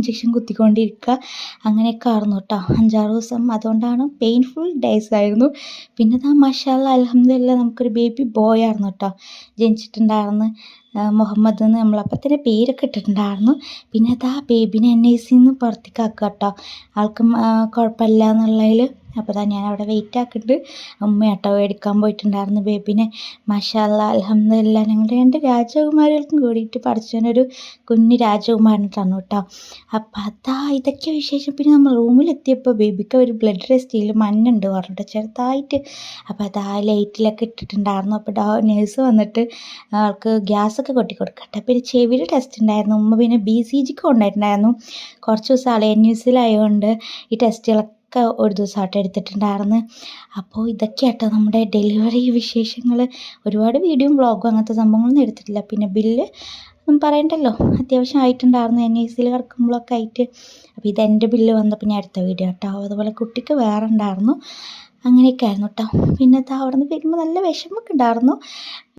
Injection കുത്തിക്കൊണ്ടിരിക്കുക അങ്ങനെയൊക്കെ ആയിരുന്നു കേട്ടോ 5-6 ദിവസം. അതുകൊണ്ടാണ് പെയിൻഫുൾ ഡേയ്സ് ആയിരുന്നു. പിന്നെ മാഷാഅല്ലാഹ് അൽഹംദുലില്ലാഹ് നമുക്കൊരു ബേബി ബോയ് ആയിരുന്നു കേട്ടോ ജനിച്ചിട്ടുണ്ടായിരുന്നു. മുഹമ്മദ് എന്ന് നമ്മളപ്പം തന്നെ പേരൊക്കെ ഇട്ടിട്ടുണ്ടായിരുന്നു. പിന്നെ ബേബിനെ NICന്ന് പുറത്തേക്ക് ആക്കുക കേട്ടോ, ആൾക്കും കുഴപ്പമില്ല എന്നുള്ളതിൽ. അപ്പോൾ ഞാൻ അവിടെ വെയിറ്റ് ആക്കിയിട്ട് ഉമ്മയാട്ടോ മേടിക്കാൻ പോയിട്ടുണ്ടായിരുന്നു ബേബിനെ. മാഷാഅല്ലാഹ് അൽഹംദുലില്ലാഹ് ഞങ്ങളുടെ 2 രാജകുമാരികൾക്കും കൂടിയിട്ട് പഠിച്ചവനൊരു കുഞ്ഞു രാജകുമാരൻ തന്നു കേട്ടോ. അപ്പം ഇതൊക്കെ വിശേഷം. പിന്നെ നമ്മൾ റൂമിലെത്തിയപ്പോൾ ബേബിക്ക് ഒരു ബ്ലഡ് ടെസ്റ്റിൽ മഞ്ഞുണ്ട് പറഞ്ഞിട്ട് ചെറുതായിട്ട്. അപ്പോൾ ലൈറ്റിലൊക്കെ ഇട്ടിട്ടുണ്ടായിരുന്നു. അപ്പോൾ നേഴ്സ് വന്നിട്ട് ആൾക്ക് ഗ്യാസൊക്കെ കൊട്ടി കൊടുക്കട്ടെ. പിന്നെ ചെവിയിൽ ടെസ്റ്റ് ഉണ്ടായിരുന്നു. ഉമ്മ പിന്നെ BCGക്ക് കൊണ്ടുപോയിട്ടുണ്ടായിരുന്നു. കുറച്ച് ദിവസം NICയിലായതുകൊണ്ട് ഈ ടെസ്റ്റുകളൊക്കെ ഒരു ദിവസമായിട്ട് എടുത്തിട്ടുണ്ടായിരുന്നു. അപ്പോൾ ഇതൊക്കെയാട്ടോ നമ്മുടെ ഡെലിവറി വിശേഷങ്ങൾ. ഒരുപാട് വീഡിയോയും വ്ളോഗും അങ്ങനത്തെ സംഭവങ്ങളൊന്നും എടുത്തിട്ടില്ല. പിന്നെ ബില്ല് ഒന്നും പറയണ്ടല്ലോ, അത്യാവശ്യം ആയിട്ടുണ്ടായിരുന്നു NICയിൽ കിടക്കുമ്പോഴൊക്കെ ആയിട്ട്. അപ്പോൾ ഇതെൻ്റെ ബില്ല് വന്നപ്പോൾ ഞാൻ അടുത്ത വീഡിയോ കേട്ടോ. അതുപോലെ കുട്ടിക്ക് വേറെ ഉണ്ടായിരുന്നു. അങ്ങനെയൊക്കെ ആയിരുന്നു കേട്ടോ. പിന്നെ അവിടെ നിന്ന് വരുമ്പോൾ നല്ല വിഷമമൊക്കെ ഉണ്ടായിരുന്നു.